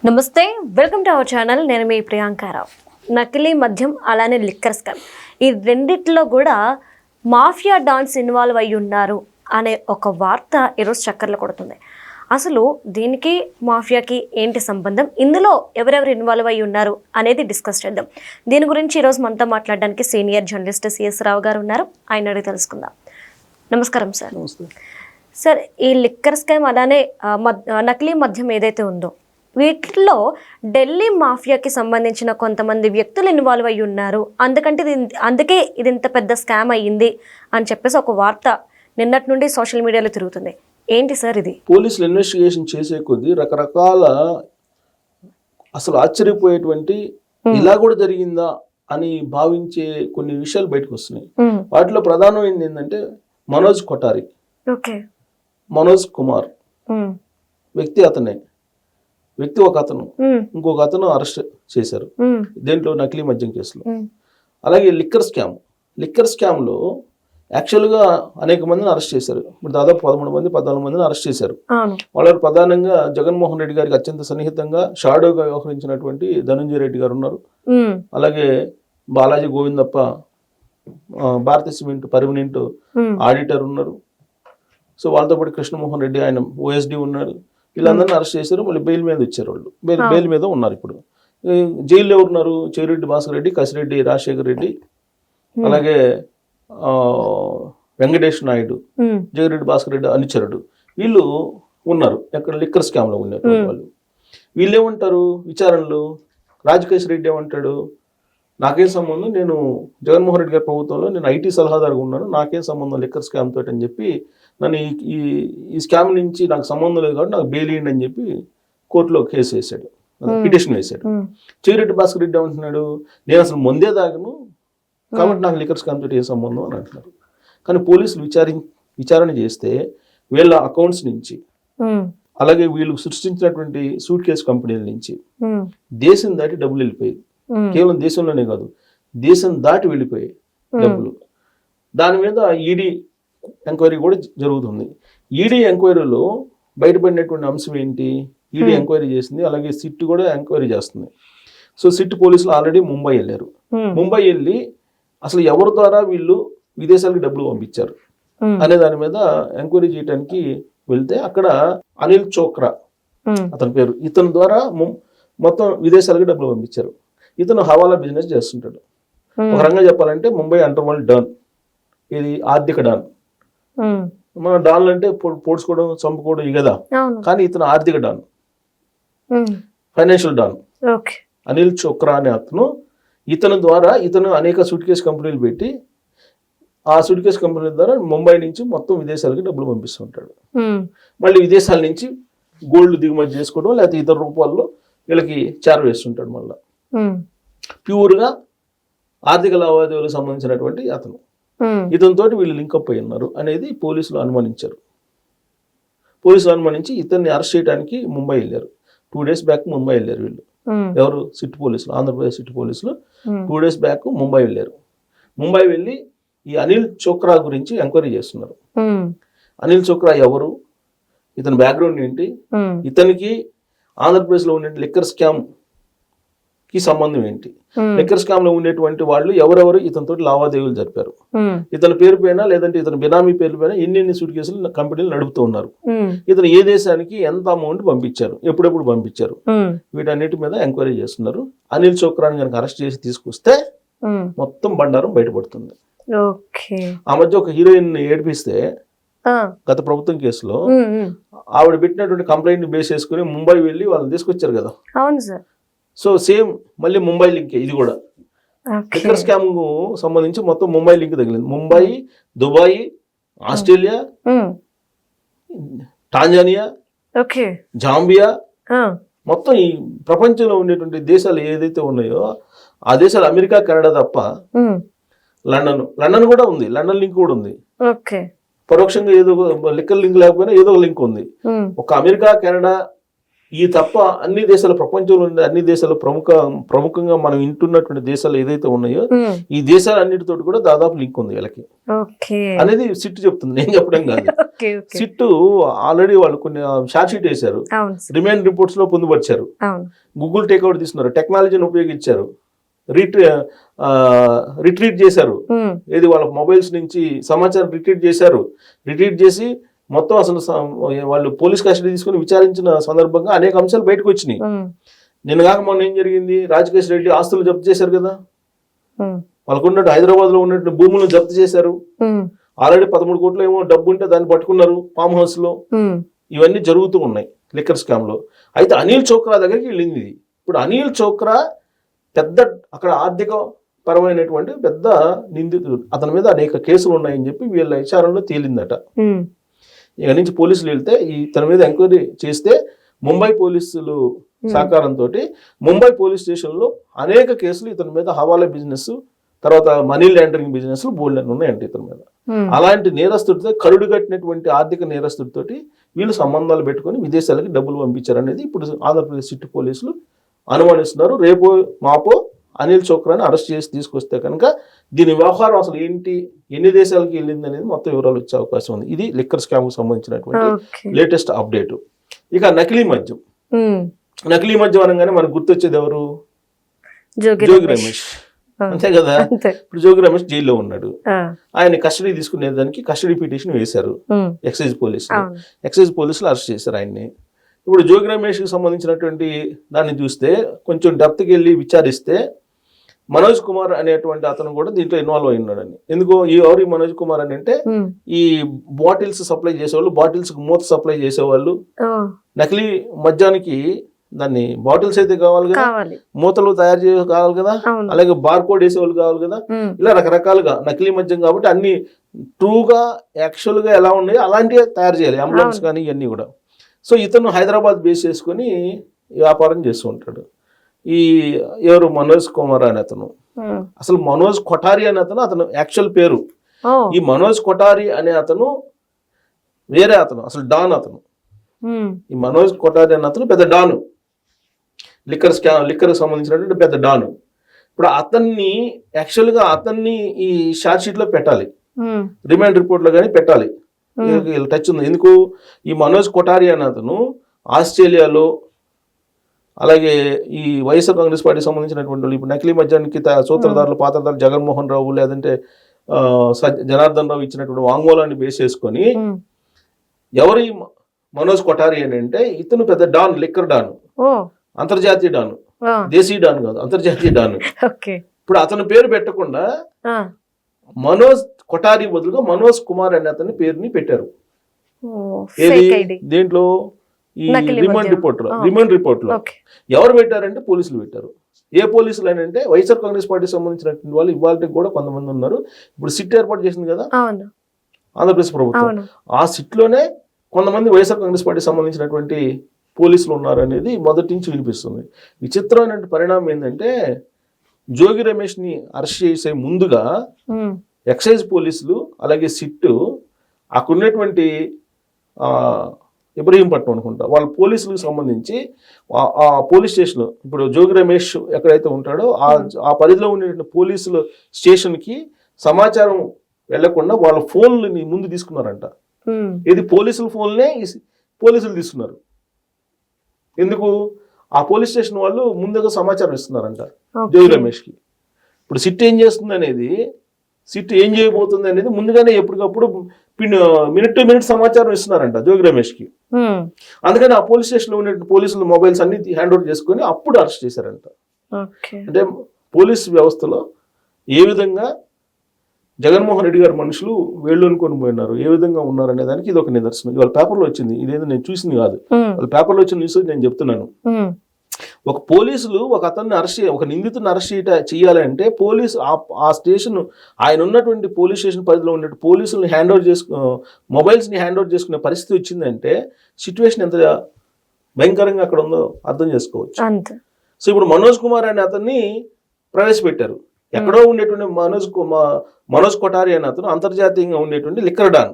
నమస్తే, welcome to our channel. నేను మీ ప్రియాంకారావు. నకిలీ మద్యం అలానే లిక్కర్ స్కామ్, ఈ రెండిట్లో కూడా మాఫియా డాన్స్ ఇన్వాల్వ్ అయ్యి ఉన్నారు అనే ఒక వార్త ఈరోజు చక్కర్లు కొడుతుంది. అసలు దీనికి మాఫియాకి ఏంటి సంబంధం, ఇందులో ఎవరెవరు ఇన్వాల్వ్ అయ్యి ఉన్నారు అనేది డిస్కస్ చేద్దాం. దీని గురించి ఈరోజు మనతో మాట్లాడడానికి సీనియర్ జర్నలిస్ట్ సిఎస్ రావు గారు ఉన్నారు. ఆయన అడిగి తెలుసుకుందాం. నమస్కారం సార్. సార్, ఈ లిక్కర్ స్కామ్ అలానే నకిలీ మద్యం ఏదైతే ఉందో వీటిల్లో ఢిల్లీ మాఫియాకి సంబంధించిన కొంతమంది వ్యక్తులు ఇన్వాల్వ్ అయ్యి ఉన్నారు, అందుకే ఇది ఇంత పెద్ద స్కామ్ అయ్యింది అని చెప్పేసి ఒక వార్త నిన్నటి నుండి సోషల్ మీడియాలో తిరుగుతుంది. ఏంటి సార్ ఇది? పోలీసులు ఇన్వెస్టిగేషన్ చేసే కొద్దీ రకరకాల అసలు ఆశ్చర్యపోయేటువంటి ఇలా కూడా జరిగిందా అని భావించే కొన్ని విషయాలు బయటకు వస్తున్నాయి. వాటిలో ప్రధానమైనది ఏంటంటే మనోజ్ కొఠారి, మనోజ్ కుమార్ వ్యక్తి ఒక అతను, ఇంకొక అతను అరెస్ట్ చేశారు దేంట్లో నకిలీ మద్యం కేసులో. అలాగే లిక్కర్ స్కామ్ లో యాక్చువల్గా అనేక మందిని అరెస్ట్ చేశారు. ఇప్పుడు దాదాపు 14 మందిని అరెస్ట్ చేశారు. వాళ్ళు ప్రధానంగా జగన్మోహన్ రెడ్డి గారికి అత్యంత సన్నిహితంగా షాడోగా వ్యవహరించినటువంటి ధనంజయ రెడ్డి గారు ఉన్నారు. అలాగే బాలాజీ గోవిందప్ప భారతీయ సిమెంట్ పర్మనెంట్ ఆడిటర్ ఉన్నారు. సో వాళ్ళతో పాటు కృష్ణమోహన్ రెడ్డి, ఆయన ఓఎస్డి ఉన్నారు. వీళ్ళందరినీ అరెస్ట్ చేశారు. మళ్ళీ బెయిల్ మీద ఇచ్చారు. వాళ్ళు బెయిల్ మీద ఉన్నారు. ఇప్పుడు జైల్లో ఉన్నారు చెవిరెడ్డి భాస్కర్ రెడ్డి, కసిరెడ్డి రాజశేఖర్ రెడ్డి, అలాగే వెంకటేష్ నాయుడు, జగిరెడ్డి భాస్కర్ రెడ్డి అనుచరుడు, వీళ్ళు ఉన్నారు. ఎక్కడ లిక్కర్ స్కామ్ లో ఉన్నారు వాళ్ళు. వీళ్ళేమంటారు విచారణలో? రాజకేష్ రెడ్డి ఏమంటాడు, నాకేం సంబంధం, నేను జగన్మోహన్ రెడ్డి గారి ప్రభుత్వంలో నేను ఐటీ సలహాదారుగా ఉన్నాను, నాకేం సంబంధం లిక్కర్ స్కామ్ తోటి అని చెప్పి నన్ను ఈ స్కామ్ నుంచి నాకు సంబంధం లేదు కాబట్టి నాకు బెయిల్ ఇవ్వండి అని చెప్పి కోర్టులో కేసు వేసాడు, పిటిషన్ వేసాడు. చెవిరెడ్డి భాస్కర్ రెడ్డి ఏమంటున్నాడు, నేను అసలు ముందే తాగను కాబట్టి నాకు లిక్కర్ స్కామ్ తోటి ఏ సంబంధం అని అంటున్నారు. కానీ పోలీసులు విచారణ చేస్తే వీళ్ళ అకౌంట్స్ నుంచి, అలాగే వీళ్ళు సృష్టించినటువంటి సూట్ కేసు కంపెనీల నుంచి దేశం దాటి డబ్బులు వెళ్ళిపోయాయి. కేవలం దేశంలోనే కాదు, దేశం దాటి వెళ్ళిపోయాయి డబ్బులు. దాని మీద ఈడీ ఎంక్వైరీ కూడా జరుగుతుంది. ఈడీ ఎంక్వైరీలో బయటపడినటువంటి అంశం ఏంటి? ఈడీ ఎంక్వైరీ చేసింది, అలాగే సిట్ కూడా ఎంక్వైరీ చేస్తుంది. సో సిట్ పోలీసులు ఆల్రెడీ ముంబై వెళ్ళారు. ముంబై వెళ్ళి అసలు ఎవరి ద్వారా వీళ్ళు విదేశాలకు డబ్బులు పంపించారు అనే దాని మీద ఎంక్వైరీ చేయడానికి వెళ్తే అక్కడ అనిల్ చోక్రా అతని పేరు, ఇతని ద్వారా మొత్తం విదేశాలకు డబ్బులు పంపించారు. ఇతను హవాలా బిజినెస్ చేస్తుంటాడు. ఒక రకంగా చెప్పాలంటే ముంబై అండర్ వరల్డ్ డాన్, ఇది ఆర్థిక డాన్. మన డాన్లు అంటే పోడ్చుకోవడం, చంపుకోవడం ఇవి కదా, కానీ ఇతను ఆర్థిక don, financial don. Anil Chokra అనే అతను, ఇతను ద్వారా ఇతను అనేక సూట్ కేసు కంపెనీలు పెట్టి ఆ సూట్ కేసు కంపెనీల ద్వారా ముంబై నుంచి మొత్తం విదేశాలకి డబ్బులు పంపిస్తుంటాడు. మళ్ళీ విదేశాల నుంచి గోల్డ్ దిగుమతి చేసుకోవడం లేకపోతే ఇతర రూపాల్లో వీళ్ళకి చేరవేస్తుంటాడు. మళ్ళీ ప్యూర్గా ఆర్థిక లావాదేవీలకు సంబంధించినటువంటి అతను. ఇతనితో వీళ్ళు లింకప్ అయి ఉన్నారు అనేది పోలీసులు అనుమానించారు. పోలీసులు అనుమానించి ఇతన్ని అరెస్ట్ చేయడానికి ముంబై వెళ్ళారు. 2 days బ్యాక్ ముంబై వెళ్ళారు వీళ్ళు. ఎవరు? సిట్ పోలీసులు, ఆంధ్రప్రదేశ్ సిట్ పోలీసులు 2 days బ్యాక్ ముంబై వెళ్ళారు. ముంబై వెళ్ళి ఈ అనిల్ చోక్రా గురించి ఎంక్వైరీ చేస్తున్నారు. అనిల్ చోక్రా ఎవరు, ఇతని బ్యాక్గ్రౌండ్ ఏంటి, ఇతనికి ఆంధ్రప్రదేశ్ లో ఉండే లిక్కర్ స్కామ్ కి సంబంధం ఏంటి, లిక్కర్ స్కామ్ లో ఉండేటువంటి వాళ్ళు ఎవరెవరు ఇతనితో లావాదేవీలు జరిపారు, ఇతని పేరు పైన లేదంటే ఇతని బినామీ పేరు పైన ఎన్ని సూట్ కేసులు కంపెనీలు నడుపుతూ ఉన్నారు, ఇతను ఏ దేశానికి ఎంత అమౌంట్ పంపించారు, ఎప్పుడెప్పుడు పంపించారు, వీటన్నిటి మీద ఎంక్వైరీ చేస్తున్నారు. అనిల్ చోక్రాని కనుక అరెస్ట్ చేసి తీసుకొస్తే మొత్తం బండారం బయటపడుతుంది. ఆ మధ్య ఒక హీరోయిన్ ఏడిపిస్తే గత ప్రభుత్వం కేసులో ఆవిడ పెట్టినటువంటి కంప్లైంట్ బేస్ చేసుకుని ముంబై వెళ్ళి వాళ్ళని తీసుకొచ్చారు కదా. సో సేమ్ మళ్ళీ ముంబై లింక్ ఇది కూడా. లిక్కర్ స్కామ్ కు సంబంధించి మొత్తం ముంబై లింక్ తగిలింది. Mumbai, Dubai, Australia, Tanzania, Zambia, మొత్తం ఈ ప్రపంచంలో ఉండేటువంటి దేశాలు ఏదైతే ఉన్నాయో ఆ దేశాలు అమెరికా, కెనడా తప్ప లండన్ కూడా ఉంది. లండన్ లింక్ కూడా ఉంది. పరోక్షంగా ఏదో లిక్కర్ లింక్ లేకపోయినా ఏదో ఒక లింక్ ఉంది. ఒక అమెరికా, కెనడా, ఈ తప్ప అన్ని దేశాల ప్రపంచంలో ఉండే అన్ని దేశాల ప్రముఖంగా మనం వింటున్నటువంటి దేశాలు ఏదైతే ఉన్నాయో ఈ దేశాలన్నిటితో కూడా దాదాపు లింక్ ఉంది వీళ్ళకి అనేది సిట్ చెప్తుంది, నేను చెప్పడం కాదు. సిట్ ఆల్రెడీ వాళ్ళు కొన్ని షార్ట్ షీట్ వేశారు, రిమైండ్ రిపోర్ట్స్ లో పొందుపరిచారు, గూగుల్ టేక్అవుట్ తీసుకున్నారు, టెక్నాలజీని ఉపయోగించారు, రిట్రీట్ చేశారు, ఏది వాళ్ళ మొబైల్స్ నుంచి సమాచారం రిట్రీట్ చేసి మొత్తం అసలు వాళ్ళు పోలీస్ కస్టడీ తీసుకుని విచారించిన సందర్భంగా అనేక అంశాలు బయటకు వచ్చినాయి. నిన్న కాక మొన్న ఏం జరిగింది, రాజకేష్ రెడ్డి ఆస్తులు జప్తు చేశారు కదా, వాళ్ళకు ఉన్నట్టు హైదరాబాద్ లో ఉన్నట్టు భూములను జప్తు చేశారు, ఆల్రెడీ 13 కోట్లు ఏమో డబ్బు ఉంటే దాన్ని పట్టుకున్నారు ఫామ్ హౌస్ లో. ఇవన్నీ జరుగుతూ ఉన్నాయి లిక్కర్ స్కామ్ లో. అయితే అనిల్ చోక్రా దగ్గరికి వెళ్ళింది. ఇప్పుడు అనిల్ చోక్రా పెద్ద అక్కడ ఆర్థిక పరమైనటువంటి పెద్ద నిందితుడు, అతని మీద అనేక కేసులు ఉన్నాయని చెప్పి వీళ్ళ విచారణలో తేలిందట. ఇక నుంచి పోలీసులు వెళ్తే తన మీద ఎంక్వైరీ చేస్తే ముంబై పోలీసులు సహకారంతో ముంబై పోలీస్ స్టేషన్లో అనేక కేసులు ఇతని మీద హవాలా బిజినెస్, తర్వాత మనీ లాండరింగ్ బిజినెస్ బోల్డ్ అని ఉన్నాయంటే ఇతని మీద. అలాంటి నేరస్తుడితో కరుడు కట్టినటువంటి ఆర్థిక నేరస్తుడితోటి వీళ్ళు సంబంధాలు పెట్టుకొని విదేశాలకి డబ్బులు పంపించారు అనేది ఇప్పుడు ఆంధ్రప్రదేశ్ సిటీ పోలీసులు అనుమానిస్తున్నారు. రేపో మాపో అనిల్ చోక్రాని అరెస్ట్ చేసి తీసుకొస్తే కనుక దీని వ్యవహారం అసలు ఏంటి, ఎన్ని దేశాలకు వెళ్ళింది అనేది మొత్తం వివరాలు వచ్చే అవకాశం ఉంది. ఇది లిక్కర్ స్కామ్ కు సంబంధించినటువంటి లేటెస్ట్ అప్డేట్. ఇక నకిలీ మద్యం అనగానే మనకు గుర్తొచ్చేది ఎవరు, జోగి రమేష్, అంతే కదా. ఇప్పుడు జోగి రమేష్ జైల్లో ఉన్నాడు, ఆయన కస్టడీ తీసుకునేదానికి కస్టడీ పిటిషన్ వేశారు ఎక్సైజ్ పోలీసులు అరెస్ట్ చేశారు ఆయన్ని. ఇప్పుడు జోగి రమేష్కి సంబంధించినటువంటి దాన్ని చూస్తే కొంచెం డెప్త్కి వెళ్ళి విచారిస్తే మనోజ్ కుమార్ అనేటువంటి అతను కూడా దీంట్లో ఇన్వాల్వ్ అయి ఉన్నాడని. ఎందుకో ఎవరు మనోజ్ కుమార్ అని అంటే ఈ బాటిల్స్ సప్లై చేసేవాళ్ళు, బాటిల్స్ మూత సప్లై చేసేవాళ్ళు, నకిలీ మద్యానికి దాన్ని బాటిల్స్ అయితే కావాలి కదా, మూతలు తయారు చేసే కావాలి కదా, అలాగే బార్ కోడ్ వేసేవాళ్ళు కావాలి కదా, ఇలా రకరకాలుగా నకిలీ మద్యం కాబట్టి అన్ని ట్రూగా యాక్చువల్ గా ఎలా ఉన్నాయో అలాంటివి తయారు చేయాలి, అంబులెన్స్ కానీ ఇవన్నీ కూడా. సో ఇతను హైదరాబాద్ బేస్ చేసుకుని వ్యాపారం చేస్తూ ఉంటాడు. ఎవరు మనోజ్ కుమార్ అనే అతను, అసలు మనోజ్ కొఠారి అనే అతను యాక్చువల్ పేరు. ఈ మనోజ్ కొఠారి అనే అతను వేరే అతను, అసలు డాన్ అతను. ఈ మనోజ్ కొఠారి అనే అతను పెద్ద డాను, లిక్కర్ సంబంధించినటువంటి పెద్ద డాను. ఇప్పుడు అతన్ని యాక్చువల్గా ఈ షార్ట్ షీట్ లో పెట్టాలి, రిమైండ్ రిపోర్ట్ లో కానీ పెట్టాలి. టచ్ ఉంది. ఎందుకు, ఈ మనోజ్ కొఠారి అనే అతను ఆస్ట్రేలియాలో, అలాగే ఈ వైఎస్ఆర్ కాంగ్రెస్ పార్టీ సంబంధించినటువంటి వాళ్ళు ఇప్పుడు నకిలీ మద్యానికి సూత్రధారులు పాత్రధారులు జగన్మోహన్ రావు లేదంటే జనార్దన్ రావు ఇచ్చినటువంటి వాంగ్మూలాన్ని బేస్ చేసుకొని ఎవరు ఈ మనోజ్ కొఠారి అని అంటే ఇతను పెద్ద డాన్, లిక్కర్ డాన్, అంతర్జాతీయ డాన్, దేశీ డాన్ కాదు, అంతర్జాతీయ డాన్. ఇప్పుడు అతని పేరు పెట్టకుండా మనోజ్ కొఠారి బదులుగా మనోజ్ కుమార్ అనే అతని పేరుని పెట్టారు. దేంట్లో ఈ రిమాండ్ రిపోర్ట్ లో ఎవరు పెట్టారంటే పోలీసులు పెట్టారు. ఏ పోలీసులు అని అంటే వైఎస్ఆర్ కాంగ్రెస్ పార్టీ సంబంధించినటువంటి వాళ్ళు ఇవాళకి కూడా కొంతమంది ఉన్నారు. ఇప్పుడు సిట్ ఏర్పాటు చేసింది కదా ఆంధ్రప్రదేశ్ ప్రభుత్వం, ఆ సిట్ లోనే కొంతమంది వైఎస్ఆర్ కాంగ్రెస్ పార్టీ సంబంధించినటువంటి పోలీసులు ఉన్నారు అనేది మొదటి నుంచి వినిపిస్తుంది. విచిత్రమైన పరిణామం ఏంటంటే జోగి రమేష్ ని అరెస్ట్ చేసే ముందుగా ఎక్సైజ్ పోలీసులు అలాగే సిట్టు అక్కడ ఉన్నటువంటి ఇబ్రహీంపట్నం అనుకుంటా వాళ్ళ పోలీసులకు సంబంధించి ఆ పోలీస్ స్టేషన్, ఇప్పుడు జోగి రమేష్ ఎక్కడైతే ఉంటాడో ఆ పరిధిలో ఉండే పోలీసుల స్టేషన్కి సమాచారం వెళ్లకుండా వాళ్ళ ఫోన్లని ముందు తీసుకున్నారంట. ఇది పోలీసుల ఫోన్లే పోలీసులు తీసుకున్నారు. ఎందుకు, ఆ పోలీస్ స్టేషన్ వాళ్ళు ముందుగా సమాచారం ఇస్తున్నారంట జోగి రమేష్కి. ఇప్పుడు సిట్ ఏం చేస్తుంది అనేది, సిట్ ఏం చేయబోతుంది అనేది ముందుగానే ఎప్పటికప్పుడు మినిట్ టు మినిట్ సమాచారం ఇస్తున్నారంట జోగి రమేష్కి. అందుకని ఆ పోలీస్ స్టేషన్ లో ఉండే పోలీసులు మొబైల్స్ అన్ని హ్యాండ్ ఓవర్ చేసుకుని అప్పుడు అరెస్ట్ చేశారంట. అంటే పోలీస్ వ్యవస్థలో ఏ విధంగా జగన్మోహన్ రెడ్డి గారి మనుషులు వేళ్ళు అనుకొని పోయినారు, ఏ విధంగా ఉన్నారు అనే దానికి ఇది ఒక నిదర్శనం. ఇవాళ పేపర్లో వచ్చింది, ఇదేదో నేను చూసింది కాదు, వాళ్ళ పేపర్లో వచ్చిన న్యూస్ నేను చెప్తున్నాను. ఒక పోలీసులు ఒక నిందితుని అరెస్ట్ చేయాలంటే పోలీసు ఆ స్టేషన్ ఆయన ఉన్నటువంటి పోలీస్ స్టేషన్ పరిధిలో ఉన్న పోలీసులను మొబైల్స్ని హ్యాండ్ ఓవర్ చేసుకునే పరిస్థితి వచ్చిందంటే సిచ్యువేషన్ ఎంత భయంకరంగా అక్కడ ఉందో అర్థం చేసుకోవచ్చు. సో ఇప్పుడు మనోజ్ కుమార్ అనే అతన్ని ప్రవేశపెట్టారు ఎక్కడో ఉండేటువంటి మనోజ్ కొఠారి అనే అతను అంతర్జాతీయంగా ఉండేటువంటి లిక్కర్ డాన్,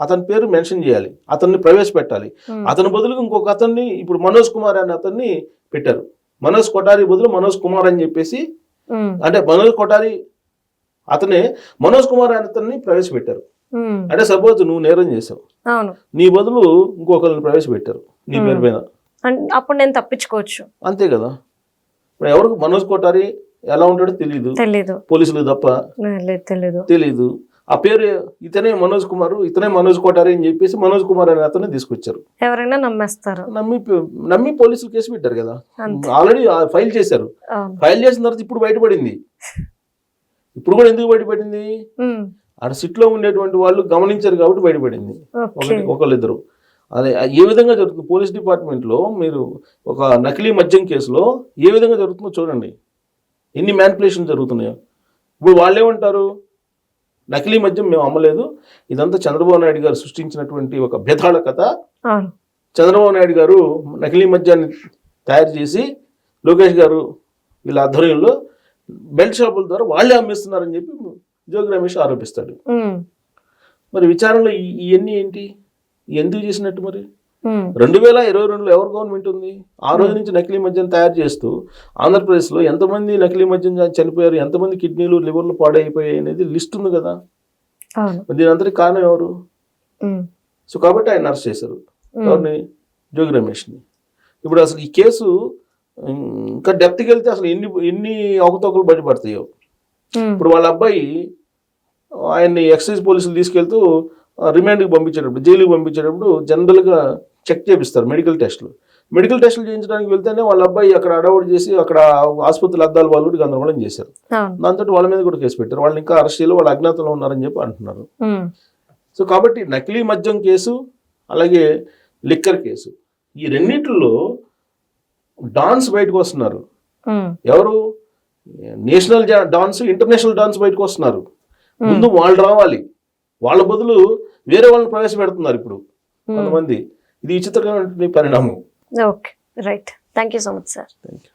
అతని పేరు మెన్షన్ చేయాలి, అతన్ని ప్రవేశపెట్టాలి. అతని బదులు ఇంకొక అతన్ని ఇప్పుడు మనోజ్ కుమార్ అనే అతన్ని పెట్టారు. మనోజ్ కొఠారి బదులు మనోజ్ కుమార్ అని చెప్పేసి, అంటే మనోజ్ కొఠారి అతనే మనోజ్ కుమార్ అనే అతన్ని ప్రవేశపెట్టారు. అంటే సపోజ్ నువ్వు నేరం చేసావు, నీ బదులు ఇంకొకరిని ప్రవేశపెట్టారు నీ పేరు మీద, అప్పుడు నేను తప్పించుకోవచ్చు. అంతే కదా. ఎవరికి మనోజ్ కొఠారి ఎలా ఉంటాడో తెలియదు, పోలీసులకు తప్ప తెలీదు. ఆ పేరు ఇతనే మనోజ్ కుమార్, ఇతనే మనోజ్ కొఠారి అని చెప్పేసి మనోజ్ కుమార్ అనే అతన్ని తీసుకొచ్చారు. ఎవరైనా నమ్మేస్తారు. నమ్మి పోలీసులు కేసు పెట్టారు కదా, ఆల్రెడీ ఫైల్ చేశారు. ఫైల్ చేసిన తర్వాత ఇప్పుడు బయటపడింది. ఇప్పుడు కూడా ఎందుకు బయటపడింది? ఆడ సిట్ లో ఉండేటువంటి వాళ్ళు గమనించారు కాబట్టి బయటపడింది. ఒకళ్ళిద్దరు. అదే ఏ విధంగా జరుగుతుంది పోలీస్ డిపార్ట్మెంట్ లో, మీరు ఒక నకిలీ మద్యం కేసులో ఏ విధంగా జరుగుతుందో చూడండి, ఎన్ని మ్యానిపులేషన్ జరుగుతున్నాయో. ఇప్పుడు వాళ్ళేమంటారు, నకిలీ మద్యం మేము అమ్మలేదు, ఇదంతా చంద్రబాబు నాయుడు గారు సృష్టించినటువంటి ఒక బెతాళ కథ. చంద్రబాబు నాయుడు గారు నకిలీ మద్యాన్ని తయారు చేసి లోకేష్ గారు వీళ్ళ ఆధ్వర్యంలో బెల్ట్ షాపుల ద్వారా వాళ్ళే అమ్మేస్తున్నారని చెప్పి జోగి రమేష్ ఆరోపిస్తాడు. మరి విచారణలో ఇవన్నీ ఏంటి, ఎందుకు చేసినట్టు? మరి 2022లో ఎవరు గవర్నమెంట్ ఉంది? ఆ రోజు నుంచి నకిలీ మద్యం తయారు చేస్తూ ఆంధ్రప్రదేశ్లో ఎంతమంది నకిలీ మద్యం చనిపోయారు, ఎంతమంది కిడ్నీలు లివర్లు పాడైపోయాయి అనేది లిస్ట్ ఉంది కదా. దీని అందరికి కారణం ఎవరు? సో కాబట్టి ఆయన అరెస్ట్ చేశారు. ఎవరిని? జోగి రమేష్ని. ఇప్పుడు అసలు ఈ కేసు ఇంకా డెప్త్కి వెళ్తే అసలు ఎన్ని అవకతవకలు బయటపడతాయో. ఇప్పుడు వాళ్ళ అబ్బాయి ఆయన్ని ఎక్సైజ్ పోలీసులు తీసుకెళ్తూ రిమాండ్కి పంపించేటప్పుడు, జైలుకి పంపించేటప్పుడు జనరల్గా చెక్ చేపిస్తారు మెడికల్ టెస్టులు చేయించడానికి వెళ్తేనే వాళ్ళ అబ్బాయి అక్కడ అడవుడు చేసి అక్కడ ఆసుపత్రుల అద్దాలు వాళ్ళు కూడా గందరగోళం చేశారు. దాంతో వాళ్ళ మీద కూడా కేసు పెట్టారు. వాళ్ళని ఇంకా అరెస్ట్ చేయాలి, వాళ్ళు అజ్ఞాతంలో ఉన్నారని చెప్పి అంటున్నారు. సో కాబట్టి నకిలీ మద్యం కేసు అలాగే లిక్కర్ కేసు, ఈ రెండింటిలో డాన్స్ బయటకు వస్తున్నారు. ఎవరు? నేషనల్ డాన్స్, ఇంటర్నేషనల్ డాన్స్ బయటకు వస్తున్నారు. ముందు వాళ్ళు రావాలి, వాళ్ళ బదులు వేరే వాళ్ళని ప్రవేశపెడుతున్నారు ఇప్పుడు కొంతమంది. ఇది విచిత్రమైన పరిణామం. Okay, right. Thank you so much sir. Thank you.